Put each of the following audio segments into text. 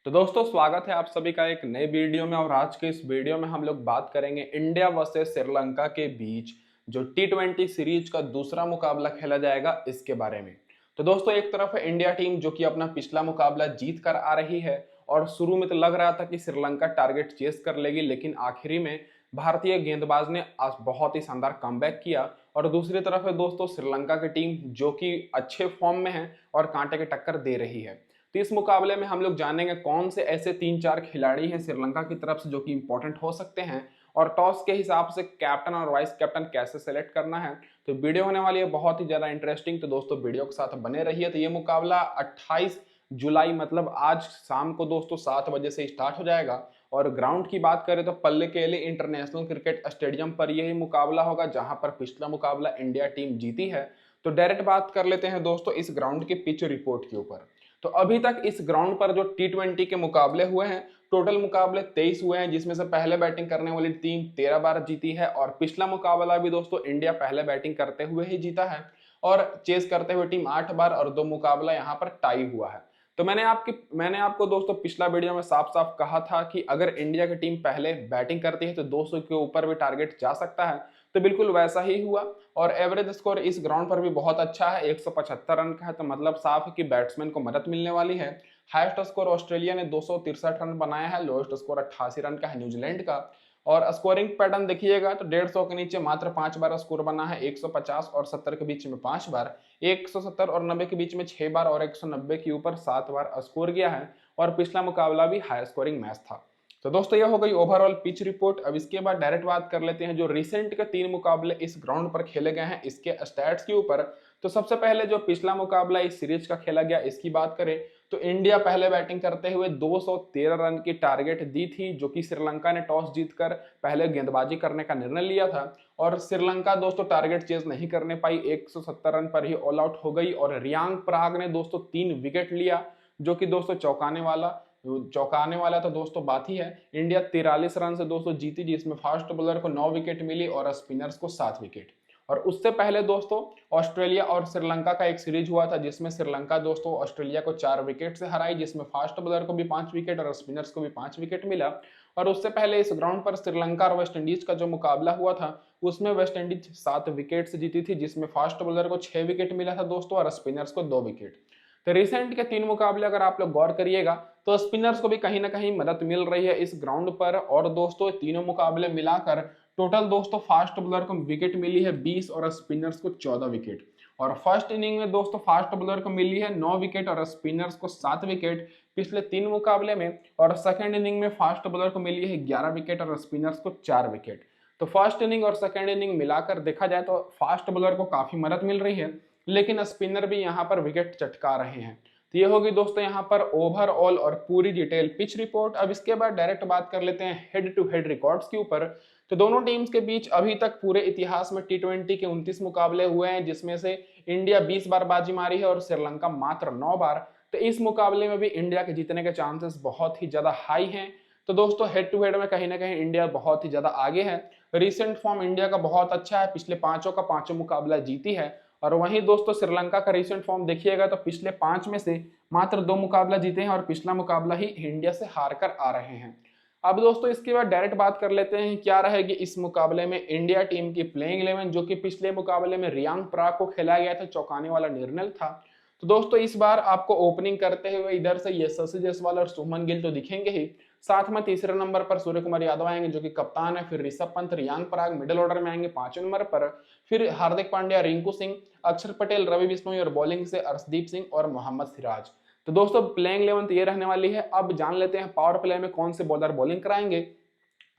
तो दोस्तों स्वागत है आप सभी का एक नए वीडियो में। और आज के इस वीडियो में हम लोग बात करेंगे इंडिया वर्सेस श्रीलंका के बीच जो T20 सीरीज का दूसरा मुकाबला खेला जाएगा इसके बारे में। तो दोस्तों एक तरफ है इंडिया टीम जो कि अपना पिछला मुकाबला जीत कर आ रही है और शुरू में तो लग रहा था कि श्रीलंका टारगेट चेस कर लेगी, लेकिन आखिरी में भारतीय गेंदबाज ने आज बहुत ही शानदार कमबैक किया। और दूसरी तरफ है दोस्तों श्रीलंका की टीम जो कि अच्छे फॉर्म में है और कांटे की टक्कर दे रही है। तो इस मुकाबले में हम लोग जानेंगे कौन से ऐसे 3-4 खिलाड़ी हैं श्रीलंका की तरफ से जो कि इंपॉर्टेंट हो सकते हैं और टॉस के हिसाब से कैप्टन और वाइस कैप्टन कैसे सेलेक्ट करना है। तो वीडियो होने वाली है बहुत ही ज्यादा इंटरेस्टिंग, तो दोस्तों वीडियो के साथ बने रहिए। तो ये मुकाबला 28 जुलाई मतलब आज शाम को दोस्तों 7 बजे से स्टार्ट हो जाएगा। और ग्राउंड की बात करें तो पल्लिकेले इंटरनेशनल क्रिकेट स्टेडियम पर यही मुकाबला होगा जहां पर पिछला मुकाबला इंडिया टीम जीती है। तो डायरेक्ट बात कर लेते हैं दोस्तों इस ग्राउंड के पिच रिपोर्ट के ऊपर। तो अभी तक इस ग्राउंड पर जो T20 के मुकाबले हुए हैं, टोटल मुकाबले 23 हुए हैं, जिसमें से पहले बैटिंग करने वाली टीम 13 बार जीती है। और पिछला मुकाबला भी दोस्तों इंडिया पहले बैटिंग करते हुए ही जीता है और चेस करते हुए टीम 8 बार और 2 मुकाबला यहाँ पर टाई हुआ है। तो मैंने आपको दोस्तों पिछला वीडियो में साफ साफ कहा था कि अगर इंडिया की टीम पहले बैटिंग करती है तो 200 के ऊपर भी टारगेट जा सकता है। तो बिल्कुल वैसा ही हुआ और एवरेज स्कोर इस ग्राउंड पर भी बहुत अच्छा है, 175 रन का है। तो मतलब साफ है कि बैट्समैन को मदद मिलने वाली है। हाईएस्ट स्कोर ऑस्ट्रेलिया ने 263 रन बनाया है, लोएस्ट स्कोर 88 रन का है न्यूजीलैंड का। और स्कोरिंग पैटर्न देखिएगा तो 150 के नीचे मात्र 5 बार स्कोर बना है, 150 और 70 के बीच में 5 बार, 170 और 90 के बीच में 6 बार और 190 के ऊपर 7 बार स्कोर गया है। और पिछला मुकाबला भी हाई स्कोरिंग मैच था। तो दोस्तों यह हो गई ओवरऑल पिच रिपोर्ट। अब इसके बाद डायरेक्ट बात कर लेते हैं जो रिसेंट के 3 मुकाबले इस ग्राउंड पर खेले गए हैं इसके स्टैट्स के ऊपर। तो सबसे पहले जो पिछला मुकाबला इस सीरीज का खेला गया इसकी बात करें तो इंडिया पहले बैटिंग करते हुए 213 रन की टारगेट दी थी, जो कि श्रीलंका ने टॉस जीतकर पहले गेंदबाजी करने का निर्णय लिया था। और श्रीलंका दोस्तों टारगेट चेज नहीं करने पाई, 170 रन पर ही ऑल आउट हो गई। और रियांग पराग ने दोस्तों 3 विकेट लिया, जो कि दोस्तों चौंकाने वाला तो दोस्तों बात ही है। इंडिया 43 रन से दोस्तों जीती, जिसमें फास्ट बॉलर को 9 विकेट मिली और स्पिनर्स को 7 विकेट। और उससे पहले दोस्तों ऑस्ट्रेलिया और श्रीलंका का एक सीरीज हुआ था जिसमें श्रीलंका दोस्तों ऑस्ट्रेलिया को 4 विकेट से हराई, जिसमें फास्ट बॉलर को भी 5 विकेट और स्पिनर्स को भी 5 विकेट मिला। और उससे पहले इस ग्राउंड पर श्रीलंका और वेस्ट इंडीज का जो मुकाबला हुआ था उसमें वेस्ट इंडीज 7 विकेट से जीती थी, जिसमें फास्ट बॉलर को 6 विकेट मिला था दोस्तों और स्पिनर्स को 2 विकेट। तो रिसेंट के 3 मुकाबले अगर आप लोग गौर करिएगा तो स्पिनर्स को भी कहीं ना कहीं मदद मिल रही है इस ग्राउंड पर। और दोस्तों तीनों मुकाबले मिलाकर टोटल दोस्तों फास्ट बॉलर को विकेट मिली है 20 और स्पिनर्स को 14 विकेट। और फर्स्ट इनिंग में दोस्तों फास्ट बॉलर को मिली है 9 विकेट और स्पिनर्स को 7 विकेट पिछले 3 मुकाबले में। और सेकेंड इनिंग में फास्ट बॉलर को मिली है 11 विकेट और स्पिनर्स को 4 विकेट। तो फर्स्ट इनिंग और सेकेंड इनिंग मिलाकर देखा जाए तो फास्ट बॉलर को काफी मदद मिल रही है, लेकिन स्पिनर भी यहाँ पर विकेट चटका रहे हैं। तो ये होगी दोस्तों यहाँ पर ओवरऑल और पूरी डिटेल पिच रिपोर्ट। अब इसके बाद डायरेक्ट बात कर लेते हैं हेड टू हेड रिकॉर्ड्स के ऊपर। तो दोनों टीम्स के बीच अभी तक पूरे इतिहास में T20 के 29 मुकाबले हुए हैं, जिसमें से इंडिया 20 बार बाजी मारी है और श्रीलंका मात्र 9 बार। तो इस मुकाबले में भी इंडिया के जीतने के चांसेस बहुत ही ज्यादा हाई हैं। तो दोस्तों हेड टू हेड में कहीं ना कहीं इंडिया बहुत ही ज्यादा आगे है। रिसेंट फॉर्म इंडिया का बहुत अच्छा है, पिछले पांचों का पांचों मुकाबला जीती है। और वहीं दोस्तों श्रीलंका का रिसेंट फॉर्म देखिएगा तो पिछले 5 में से मात्र 2 मुकाबला जीते हैं और पिछला मुकाबला ही इंडिया से हार कर आ रहे हैं। अब दोस्तों इसके बाद डायरेक्ट बात कर लेते हैं क्या रहेगी इस मुकाबले में इंडिया टीम की प्लेइंग 11, जो कि पिछले मुकाबले में रियांग पराग को खिलाया गया था, चौंकाने वाला निर्णय था। तो दोस्तों इस बार आपको ओपनिंग करते हुए इधर से यशस्वी जायसवाल और शुभमन गिल तो दिखेंगे ही, साथ में तीसरे नंबर पर सूर्य कुमार यादव आएंगे जो कि कप्तान है। फिर ऋषभ पंत, रियांग पराग मिडिल ऑर्डर में आएंगे 5वें नंबर पर। फिर हार्दिक पांड्या, रिंकू सिंह, अक्षर पटेल, रवि बिश्नोई और बॉलिंग से अर्शदीप सिंह और मोहम्मद सिराज। तो दोस्तों प्लेइंग 11 तो ये रहने वाली है। अब जान लेते हैं पावर प्ले में कौन से बॉलर बॉलिंग कराएंगे।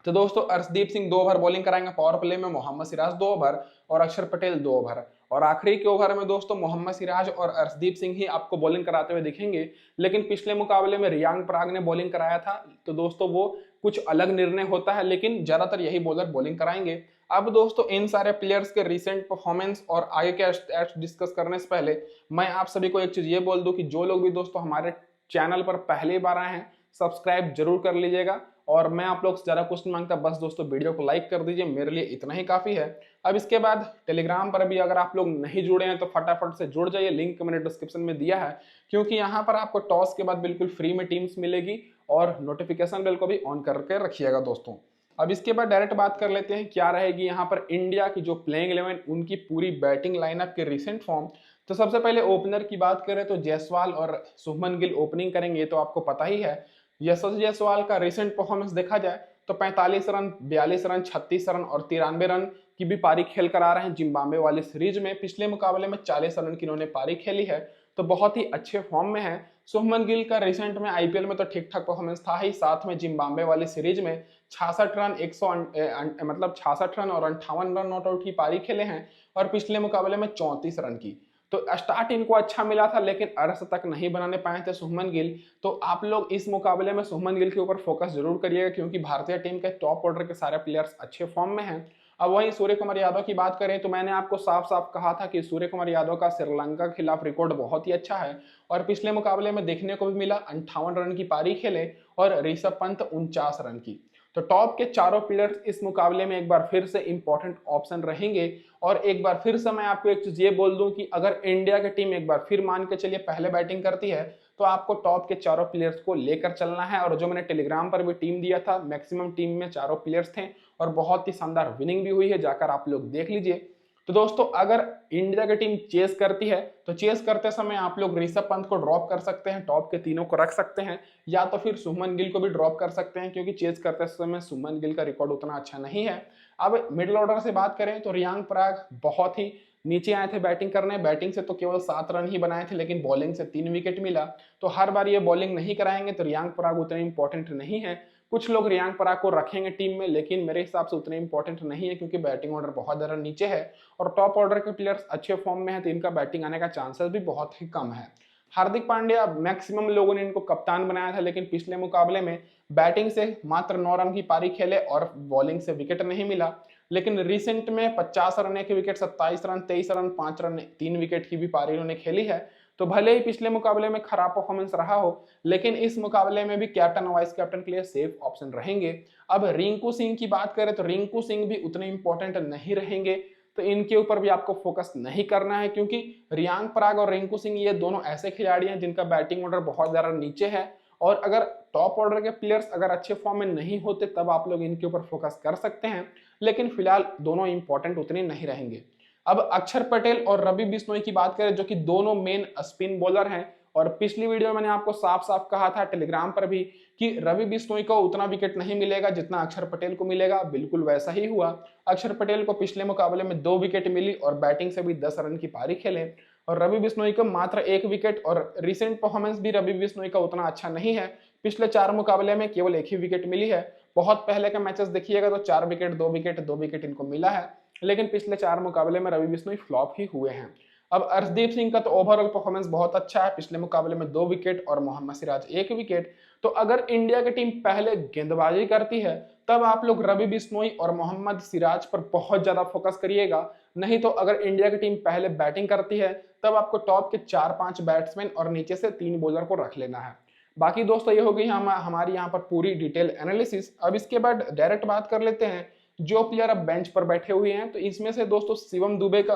तो दोस्तों अर्शदीप सिंह 2 ओवर बॉलिंग कराएंगे पावर प्ले में, मोहम्मद सिराज 2 ओवर और अक्षर पटेल 2 ओवर। और आखिरी के ओवर में दोस्तों मोहम्मद सिराज और अर्शदीप सिंह ही आपको बॉलिंग कराते हुए दिखेंगे, लेकिन पिछले मुकाबले में रियांग पराग ने बॉलिंग कराया था। तो दोस्तों वो कुछ अलग निर्णय होता है, लेकिन ज्यादातर यही बॉलर बॉलिंग कराएंगे। अब दोस्तों इन सारे प्लेयर्स के रिसेंट परफॉर्मेंस और आगे के स्टैट्स डिस्कस करने से पहले मैं आप सभी को एक चीज ये बोल दूं कि जो लोग भी दोस्तों हमारे चैनल पर पहली बार आए हैं सब्सक्राइब जरूर कर लीजिएगा और मैं आप लोग से ज़्यादा कुछ नहीं मांगता, बस दोस्तों वीडियो को लाइक कर दीजिए, मेरे लिए इतना ही काफ़ी है। अब इसके बाद टेलीग्राम पर भी अगर आप लोग नहीं जुड़े हैं तो फटाफट से जुड़ जाइए, लिंक मैंने डिस्क्रिप्शन में दिया है, क्योंकि यहाँ पर आपको टॉस के बाद बिल्कुल फ्री में टीम्स मिलेगी और नोटिफिकेशन बेल को भी ऑन करके रखिएगा दोस्तों। अब इसके बाद डायरेक्ट बात कर लेते हैं क्या रहेगी यहाँ पर इंडिया की जो प्लेइंग 11 उनकी पूरी बैटिंग लाइनअप के रिसेंट फॉर्म। तो सबसे पहले ओपनर की बात करें तो जायसवाल और शुभमन गिल ओपनिंग करेंगे, तो आपको पता ही है। यशस्वी जायसवाल का रिसेंट परफॉर्मेंस देखा जाए तो 45 रन, 42 रन, 36 रन और 93 रन की भी पारी खेल कर आ रहे हैं जिम्बाब्वे वाली सीरीज में। पिछले मुकाबले में 40 रन की इन्होंने पारी खेली है, तो बहुत ही अच्छे फॉर्म में है। शुभमन गिल का रिसेंट में आईपीएल में तो ठीक ठाक परफॉर्मेंस था ही, साथ में जिम्बाब्वे वाली सीरीज में 66 रन 66 रन और 58 रन नॉट आउट की पारी खेले हैं, और पिछले मुकाबले में 34 रन की। तो स्टार्ट इनको अच्छा मिला था लेकिन अर्श तक नहीं बनाने पाए थे शुभमन गिल। तो आप लोग इस मुकाबले में शुभमन गिल के ऊपर फोकस जरूर करिएगा, क्योंकि भारतीय टीम के टॉप ऑर्डर के सारे प्लेयर्स अच्छे फॉर्म में हैं। अब वहीं सूर्य कुमार यादव की बात करें तो मैंने आपको साफ साफ कहा था कि सूर्य कुमार यादव का श्रीलंका के खिलाफ रिकॉर्ड बहुत ही अच्छा है, और पिछले मुकाबले में देखने को भी मिला 58 रन की पारी खेले और ऋषभ पंत 49 रन की। तो टॉप के चारों प्लेयर्स इस मुकाबले में एक बार फिर से इंपॉर्टेंट ऑप्शन रहेंगे। और एक बार फिर से मैं आपको एक चीज ये बोल दूं कि अगर इंडिया की टीम एक बार फिर मान के चलिए पहले बैटिंग करती है तो आपको टॉप के चारों प्लेयर्स को लेकर चलना है। और जो मैंने टेलीग्राम पर भी टीम दिया था, मैक्सिमम टीम में चारों प्लेयर्स थे और बहुत ही शानदार विनिंग भी हुई है, जाकर आप लोग देख लीजिए। तो दोस्तों अगर इंडिया की टीम चेस करती है तो चेस करते समय आप लोग ऋषभ पंत को ड्रॉप कर सकते हैं, टॉप के तीनों को रख सकते हैं, या तो फिर शुभमन गिल को भी ड्रॉप कर सकते हैं, क्योंकि चेस करते समय शुभमन गिल का रिकॉर्ड उतना अच्छा नहीं है। अब मिडिल ऑर्डर से बात करें तो रियांक पराग बहुत ही नीचे आए थे बैटिंग करने, बैटिंग से तो केवल 7 रन ही बनाए थे, लेकिन बॉलिंग से 3 विकेट मिला। तो हर बार ये बॉलिंग नहीं कराएंगे तो रियांक पराग उतने इंपॉर्टेंट नहीं है। कुछ लोग रियांक पराग को रखेंगे टीम में, लेकिन मेरे हिसाब से उतने इंपॉर्टेंट नहीं है, क्योंकि बैटिंग ऑर्डर बहुत ज्यादा नीचे है और टॉप ऑर्डर के प्लेयर्स अच्छे फॉर्म में है, तो इनका बैटिंग आने का चांसेस भी बहुत ही कम है। हार्दिक पांड्या मैक्सिमम लोगों ने इनको कप्तान बनाया था, लेकिन पिछले मुकाबले में बैटिंग से मात्र 9 रन की पारी खेले और बॉलिंग से विकेट नहीं मिला। लेकिन रिसेंट में 50 रन एक wicket, 27 run, 23 run, 5 run, 3 wicket की भी पारी उन्होंने खेली है। तो भले ही पिछले मुकाबले में खराब परफॉर्मेंस रहा हो, लेकिन इस मुकाबले में भी कैप्टन और वाइस कैप्टन के लिए सेफ ऑप्शन रहेंगे। अब रिंकू सिंह की बात करें तो रिंकू सिंह भी उतने इंपॉर्टेंट नहीं रहेंगे, तो इनके ऊपर भी आपको फोकस नहीं करना है, क्योंकि रियांक पराग और रिंकू सिंह ये दोनों ऐसे खिलाड़ी हैं जिनका बैटिंग ऑर्डर बहुत ज्यादा नीचे है, और अगर टॉप ऑर्डर के प्लेयर्स अगर अच्छे फॉर्म में नहीं होते तब आप लोग इनके ऊपर फोकस कर सकते हैं, लेकिन फिलहाल दोनों इंपॉर्टेंट उतने नहीं रहेंगे। अब अक्षर पटेल और रवि बिश्नोई की बात करें, जो कि दोनों मेन स्पिन बॉलर हैं, और पिछली वीडियो में मैंने आपको साफ साफ कहा था टेलीग्राम पर भी कि रवि बिश्नोई को उतना विकेट नहीं मिलेगा जितना अक्षर पटेल को मिलेगा, बिल्कुल वैसा ही हुआ। अक्षर पटेल को पिछले मुकाबले में 2 विकेट मिली और बैटिंग से भी 10 रन की पारी खेले, और रवि बिश्नोई को मात्र 1 विकेट, और रिसेंट परफॉर्मेंस भी रवि बिश्नोई का उतना अच्छा नहीं है। पिछले 4 मुकाबले में केवल 1 ही विकेट मिली है। बहुत पहले के मैचेस देखिएगा तो 4 विकेट 2 विकेट 2 विकेट इनको मिला है, लेकिन पिछले 4 मुकाबले में रवि बिश्नोई फ्लॉप ही हुए हैं। अब अर्शदीप सिंह का तो ओवरऑल परफॉर्मेंस बहुत अच्छा है, पिछले मुकाबले में 2 विकेट और मोहम्मद सिराज 1 विकेट। तो अगर इंडिया की टीम पहले गेंदबाजी करती है तब आप लोग रवि बिश्नोई और मोहम्मद सिराज पर बहुत ज्यादा फोकस करिएगा, नहीं तो अगर इंडिया की टीम पहले बैटिंग करती है तब आपको टॉप के 4-5 बैट्समैन और नीचे से 3 बॉलर को रख लेना है। बाकी दोस्तों ये हो गई हमारी यहाँ पर पूरी डिटेल एनालिसिस। अब इसके बाद डायरेक्ट बात कर लेते हैं जो प्लेयर अब बेंच पर बैठे हुए हैं। तो इसमें से दोस्तों शिवम दुबे का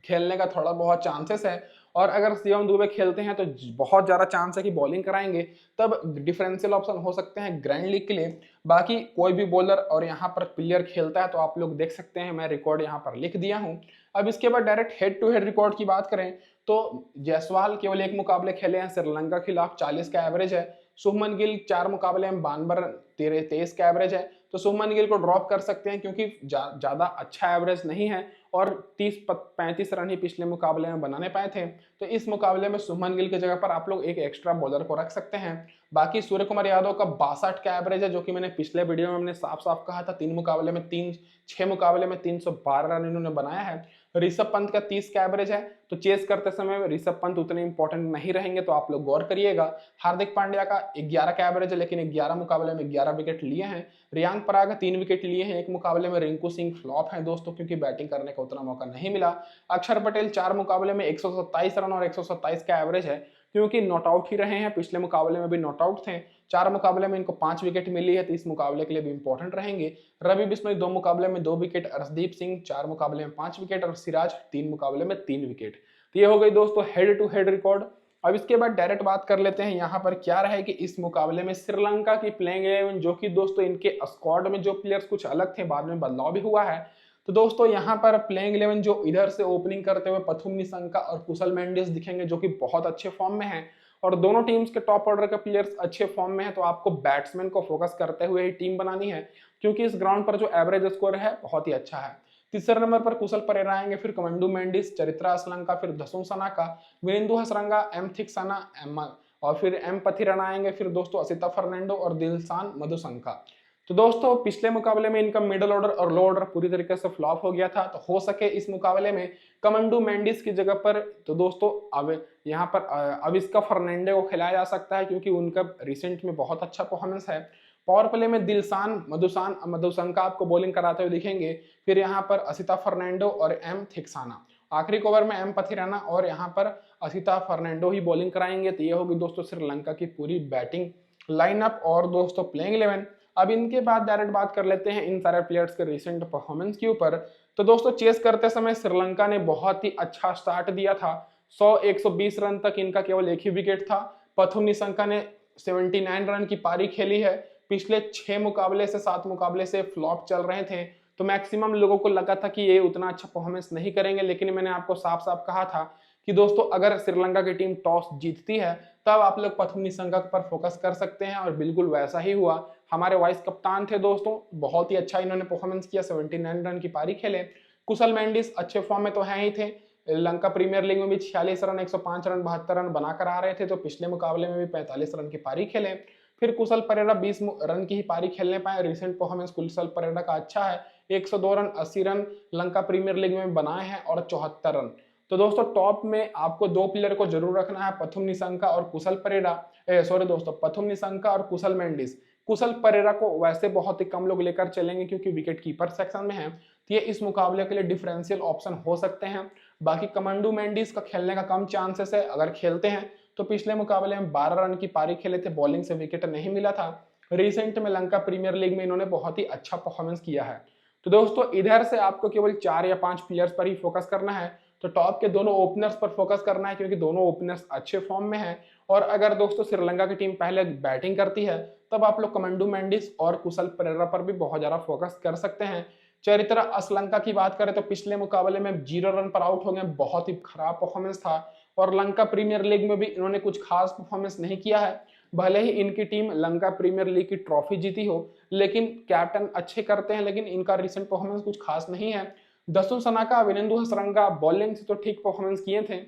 खेलने का थोड़ा बहुत चांसेस है, और अगर शिवम दुबे खेलते हैं तो बहुत ज्यादा चांस है कि बॉलिंग कराएंगे, तब डिफरेंशियल ऑप्शन हो सकते हैं ग्रैंड लीग के लिए। बाकी कोई भी बॉलर और यहाँ पर प्लेयर खेलता है तो आप लोग देख सकते हैं, मैं रिकॉर्ड यहाँ पर लिख दिया हूँ। अब इसके बाद direct head to head record की बात करें तो जायसवाल केवल 1 मुकाबले खेले हैं श्रीलंका के खिलाफ, 40 का एवरेज है। शुभमन गिल 4 मुकाबले में 92 23 का एवरेज है, तो शुभमन गिल को ड्रॉप कर सकते हैं क्योंकि ज्यादा अच्छा एवरेज नहीं है, और 30-35 रन ही पिछले मुकाबले में बनाने पाए थे। तो इस मुकाबले में शुभमन गिल की जगह पर आप लोग एक एक्स्ट्रा बॉलर को रख सकते हैं। बाकी सूर्य कुमार यादव का 62 का एवरेज है, जो कि मैंने पिछले वीडियो में मैंने साफ साफ कहा था, 6 मुकाबले में 312 रन इन्होंने बनाया है। ऋषभ पंत का 30 का एवरेज है, तो चेस करते समय ऋषभ पंत उतने इंपॉर्टेंट नहीं रहेंगे, तो आप लोग गौर करिएगा। हार्दिक पांड्या का 11 का एवरेज है, लेकिन 11 मुकाबले में 11 विकेट लिए हैं। रियांक पराग 3 विकेट लिए हैं 1 मुकाबले में। रिंकू सिंह फ्लॉप है दोस्तों, क्योंकि बैटिंग करने का उतना मौका नहीं मिला। अक्षर पटेल 4 मुकाबले में 127 रन और 127 का एवरेज है। क्योंकि नॉट आउट ही रहे हैं, पिछले मुकाबले में भी नॉट आउट थे। 4 मुकाबले में इनको 5 विकेट मिली है, तो इस मुकाबले के लिए भी इंपॉर्टेंट रहेंगे। रवि बिश्नोई 2 मुकाबले में 2 विकेट, अर्शदीप सिंह 4 मुकाबले में 5 विकेट और सिराज 3 मुकाबले में 3 विकेट। तो ये हो गई दोस्तों हेड टू हेड रिकॉर्ड। अब इसके बाद डायरेक्ट बात कर लेते हैं यहाँ पर क्या रहेगी इस मुकाबले में श्रीलंका की प्लेइंग 11, जो कि दोस्तों इनके स्क्वाड में जो प्लेयर्स कुछ अलग थे, बाद में बदलाव भी हुआ है। तो दोस्तों यहाँ पर प्लेइंग 11 जो इधर से ओपनिंग करते हुए पथुम निशंका और कुशल मेंडिस दिखेंगे, जो कि बहुत अच्छे फॉर्म में हैं और दोनों टीम्स के टॉप ऑर्डर के प्लेयर्स अच्छे फॉर्म में हैं। तो आपको बैट्समैन को फोकस करते हुए ही टीम बनानी है, क्योंकि इस ग्राउंड पर जो एवरेज स्कोर है बहुत ही अच्छा है। तीसरे नंबर पर कुशल परेरा आएंगे, फिर कमंडू मेंडिस, चरित्रा असलंका, फिर धसुन सनाका, विनिंदु हसरंगा, एम थिक्साना और फिर एम पथिराना आएंगे, फिर दोस्तों असिता फर्नांडो और दिलशान मधुशंका। तो दोस्तों पिछले मुकाबले में इनका मिडिल ऑर्डर और लो ऑर्डर पूरी तरीके से फ्लॉप हो गया था, तो हो सके इस मुकाबले में कमंडू मेंडिस की जगह पर तो दोस्तों अब यहाँ पर अब इसका फर्नांडे को खिलाया जा सकता है, क्योंकि उनका रिसेंट में बहुत अच्छा परफॉर्मेंस है। पावर प्ले में दिलशान मधुशंका आपको बॉलिंग कराते हुए दिखेंगे, फिर यहाँ पर असिता फर्नांडो और एम थिक्साना। आखिरी ओवर में एम पथिराना और यहाँ पर असिता फर्नांडो ही बॉलिंग कराएंगे। तो ये होगी दोस्तों श्रीलंका की पूरी बैटिंग लाइनअप और दोस्तों प्लेइंग 11। अब इनके बाद डायरेक्ट बात कर लेते हैं इन सारे प्लेयर्स के रिसेंट परफॉर्मेंस के ऊपर। तो दोस्तों चेस करते समय श्रीलंका ने बहुत ही अच्छा स्टार्ट दिया था। 100-120 रन तक इनका केवल एक ही विकेट था। पथुम निशंका ने 79 रन की पारी खेली है। पिछले 6 मुकाबले से 7 मुकाबले से फ्लॉप चल रहे थे, तो मैक्सिमम लोगों को लगा था कि ये उतना अच्छा परफॉर्मेंस नहीं करेंगे, लेकिन मैंने आपको साफ साफ कहा था कि दोस्तों अगर श्रीलंका की टीम टॉस जीतती है तब आप लोग पथुम निशंका पर फोकस कर सकते हैं, और बिल्कुल वैसा ही हुआ। हमारे वाइस कप्तान थे दोस्तों, बहुत ही अच्छा इन्होंने परफॉर्मेंस किया, 79 रन की पारी खेले। कुशल मेंडिस अच्छे फॉर्म में तो हैं ही थे, लंका प्रीमियर लीग में भी 46 रन, 105 रन, 72 रन बनाकर आ रहे थे, तो पिछले मुकाबले में भी 45 रन की पारी खेले। फिर कुशल परेरा 20 रन की ही पारी खेलने पाए। रिसेंट परफॉर्मेंस कुशल परेरा का अच्छा है, 102 run, 80 run Lanka premier league में बनाए हैं और 74 रन। तो दोस्तों टॉप में आपको 2 प्लेयर को जरूर रखना है, पथुम निशंका और कुशल परेरा। सॉरी दोस्तों, पथुम निशंका और कुशल मेंडिस। कुशल परेरा को वैसे बहुत ही कम लोग लेकर चलेंगे क्योंकि विकेट कीपर सेक्शन में है, तो ये इस मुकाबले के लिए डिफरेंशियल ऑप्शन हो सकते हैं। बाकी कमंडू मेंडिस का खेलने का कम चांसेस है, अगर खेलते हैं तो पिछले मुकाबले में 12 रन की पारी खेले थे, बॉलिंग से विकेट नहीं मिला था। रिसेंट में लंका प्रीमियर लीग में इन्होंने बहुत ही अच्छा परफॉर्मेंस किया है। तो दोस्तों इधर से आपको केवल 4 या 5 प्लेयर्स पर ही फोकस करना है। तो टॉप के दोनों ओपनर्स पर फोकस करना है, क्योंकि दोनों ओपनर्स अच्छे फॉर्म में हैं। और अगर दोस्तों श्रीलंका की टीम पहले बैटिंग करती है तब आप लोग कमंडू मेंडिस और कुशल परेरा पर भी बहुत ज्यादा फोकस कर सकते हैं। चरित्रा असलंका की बात करें तो पिछले मुकाबले में 0 रन पर आउट हो गए, बहुत ही खराब परफॉर्मेंस था, और लंका प्रीमियर लीग में भी इन्होंने कुछ खास परफॉर्मेंस नहीं किया है। भले ही इनकी टीम लंका प्रीमियर लीग की ट्रॉफी जीती हो, लेकिन कैप्टन अच्छे करते हैं, लेकिन इनका रिसेंट परफॉर्मेंस कुछ खास नहीं है। दसुन सनाका, विनिंदु हसरंगा बॉलिंग से तो ठीक परफॉर्मेंस किए थे।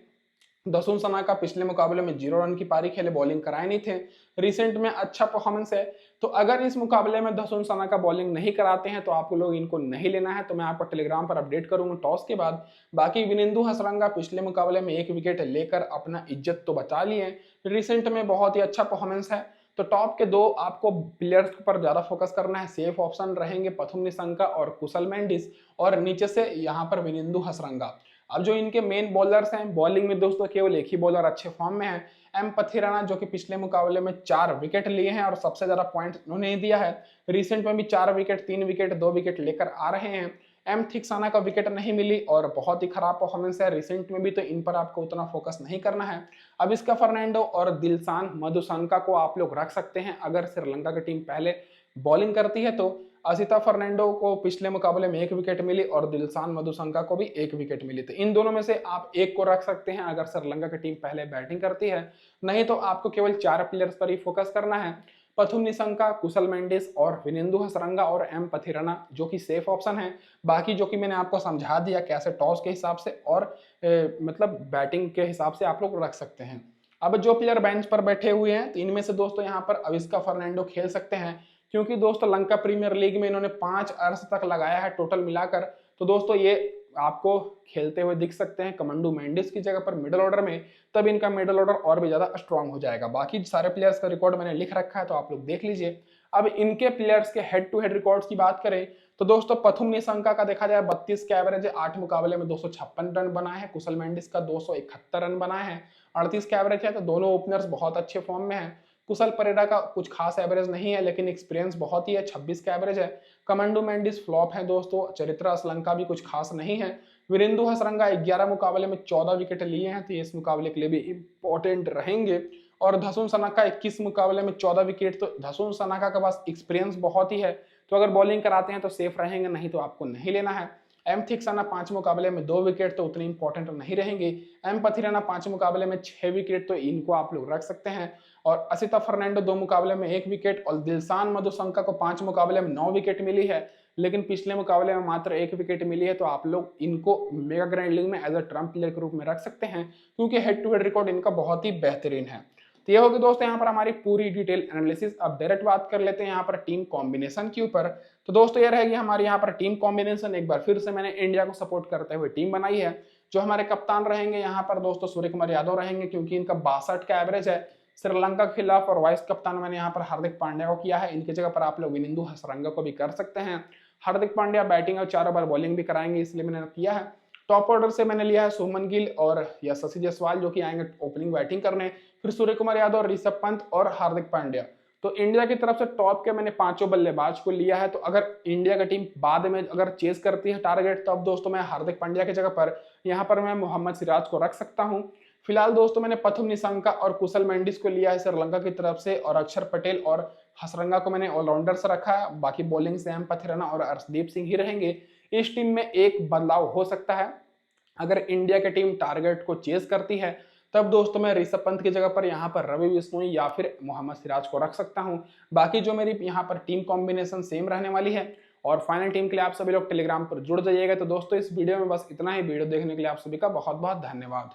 दसुन सनाका पिछले मुकाबले में 0 रन की पारी खेले, बॉलिंग कराए नहीं थे। रिसेंट में अच्छा परफॉर्मेंस है, तो अगर इस मुकाबले में दसुन सनाका बॉलिंग नहीं कराते हैं तो आप लोग इनको नहीं लेना है, तो मैं आपको टेलीग्राम पर अपडेट करूंगा टॉस के बाद। बाकी विनिंदु हसरंगा पिछले मुकाबले में 1 विकेट लेकर अपना इज्जत तो बचा लिए, रिसेंट में बहुत ही अच्छा परफॉर्मेंस है। तो टॉप के 2 आपको प्लेयर्स पर ज्यादा फोकस करना है, सेफ ऑप्शन रहेंगे पथुम निशंका और कुशल मेंडिस, और नीचे से यहाँ पर विनिंदु हसरंगा। अब जो इनके मेन बॉलर्स हैं, बॉलिंग में दोस्तों केवल एक ही बॉलर अच्छे फॉर्म में है, एम पथिराना, जो कि पिछले मुकाबले में 4 विकेट लिए हैं और सबसे ज्यादा पॉइंट उन्होंने दिया है। रिसेंट में भी 4 विकेट, 3 विकेट, 2 विकेट लेकर आ रहे हैं। एम थिक्साना का विकेट नहीं मिली और बहुत ही खराब परफॉर्मेंस है रिसेंट में भी, तो इन पर आपको उतना फोकस नहीं करना है। अब इसका फर्नांडो और दिलशान मधुशंका को आप लोग रख सकते हैं अगर श्रीलंका की टीम पहले बॉलिंग करती है तो। असिता फर्नांडो को पिछले मुकाबले में 1 विकेट मिली और दिलशान मधुशंका को भी 1 विकेट मिली, तो इन दोनों में से आप एक को रख सकते हैं अगर श्रीलंका की टीम पहले बैटिंग करती है। नहीं तो आपको केवल 4 प्लेयर्स पर ही फोकस करना है, पथुम निशंका, कुशल मेंडिस और विनिंदु हसरंगा और एम पथिराना, जो कि सेफ ऑप्शन है। बाकी जो कि मैंने आपको समझा दिया कैसे टॉस के हिसाब से और मतलब बैटिंग के हिसाब से आप लोग रख सकते हैं। अब जो प्लेयर बेंच पर बैठे हुए हैं तो इनमें से दोस्तों यहाँ पर अविस्का फर्नांडो खेल सकते हैं, क्योंकि दोस्तों लंका प्रीमियर लीग में इन्होंने 5 अर्स तक लगाया है टोटल मिलाकर। तो दोस्तों ये आपको खेलते हुए दिख सकते हैं कमंडू मेंडिस की जगह पर मिडिल ऑर्डर में, तब इनका मिडिल ऑर्डर और भी ज्यादा स्ट्रांग हो जाएगा। बाकी सारे प्लेयर्स का रिकॉर्ड मैंने लिख रखा है, तो आप लोग देख लीजिए। अब इनके प्लेयर्स के हेड टू हेड रिकॉर्ड्स की बात करें तो दोस्तों पथुम निशंका का देखा जाए 32 के एवरेज है, 8 मुकाबले में 256 रन बनाए हैं। कुशल मेंडिस का 271 रन बनाए हैं 38 का एवरेज है। तो दोनों ओपनर्स बहुत अच्छे फॉर्म में हैं। कुशल परेरा का कुछ खास एवरेज नहीं है, लेकिन एक्सपीरियंस बहुत ही है, 26 का एवरेज है। कमांडो मेंडिस फ्लॉप है दोस्तों। चरित्रा असलंका भी कुछ खास नहीं है। वीरेंदु हसरंगा 11 मुकाबले में 14 विकेट लिए हैं, तो ये इस मुकाबले के लिए भी इंपॉर्टेंट रहेंगे। और धसुन सनाका 21 मुकाबले में 14 विकेट, तो धसुन सनाका के पास एक्सपीरियंस बहुत ही है, तो अगर बॉलिंग कराते हैं तो सेफ रहेंगे, नहीं तो आपको नहीं लेना है। एम थिक्साना 5 मुकाबले में 2 विकेट, तो उतनी इंपॉर्टेंट नहीं रहेंगे। एम पथिराना 5 मुकाबले में 6 विकेट, तो इनको आप लोग रख सकते हैं। और असिता फर्नांडो 2 मुकाबले में 1 विकेट, और दिलशान मधुशंका को 5 मुकाबले में 9 विकेट मिली है, लेकिन पिछले मुकाबले में मात्र 1 विकेट मिली है, तो आप लोग इनको मेगा ग्रैंड लीग में एज अ ट्रम्प प्लेयर के रूप में रख सकते हैं, क्योंकि हेड टू हेड रिकॉर्ड इनका बहुत ही बेहतरीन है। तो ये होगी दोस्तों यहाँ पर हमारी पूरी डिटेल एनालिसिस। अब डायरेक्ट बात कर लेते हैं यहाँ पर टीम कॉम्बिनेशन के ऊपर। तो दोस्तों ये रहेगी हमारी यहाँ पर टीम कॉम्बिनेशन। एक बार फिर से मैंने इंडिया को सपोर्ट करते हुए टीम बनाई है। जो हमारे कप्तान रहेंगे यहाँ पर दोस्तों सूर्य कुमार यादव रहेंगे, क्योंकि इनका 62 का एवरेज है श्रीलंका के खिलाफ। और वाइस कप्तान मैंने यहाँ पर हार्दिक पांड्या को किया है। इनकी जगह पर आप लोग विनिंदु हसरंगा को भी कर सकते हैं। हार्दिक पांड्या बैटिंग और 4 ओवर बॉलिंग भी कराएंगे, इसलिए मैंने किया है। टॉप ऑर्डर से मैंने लिया है शुभमन गिल और यशस्वी जायसवाल, जो कि आएंगे ओपनिंग बैटिंग करने। फिर सूर्य कुमार यादव, ऋषभ पंत और हार्दिक पांड्या। तो इंडिया की तरफ से टॉप के मैंने 5 बल्लेबाज को लिया है। तो अगर इंडिया की टीम बाद में अगर चेस करती है टारगेट, तो अब दोस्तों मैं हार्दिक पांड्या की जगह पर यहाँ पर मैं मोहम्मद सिराज को रख सकता हूँ। फिलहाल दोस्तों मैंने प्रथम निशंका और कुशल मेंडिस को लिया है श्रीलंका की तरफ से, और अक्षर पटेल और हसरंगा को मैंने ऑलराउंडर से रखा है। बाकी बॉलिंग से एम पथिराना और अर्शदीप सिंह ही रहेंगे। इस टीम में एक बदलाव हो सकता है, अगर इंडिया की टीम टारगेट को चेस करती है, तब दोस्तों मैं ऋषभ पंत की जगह पर यहाँ पर रवि बिश्नोई या फिर मोहम्मद सिराज को रख सकता हूँ। बाकी जो मेरी यहाँ पर टीम कॉम्बिनेशन सेम रहने वाली है। और फाइनल टीम के लिए आप सभी लोग टेलीग्राम पर जुड़ जाइएगा। तो दोस्तों इस वीडियो में बस इतना ही। वीडियो देखने के लिए आप सभी का बहुत बहुत धन्यवाद।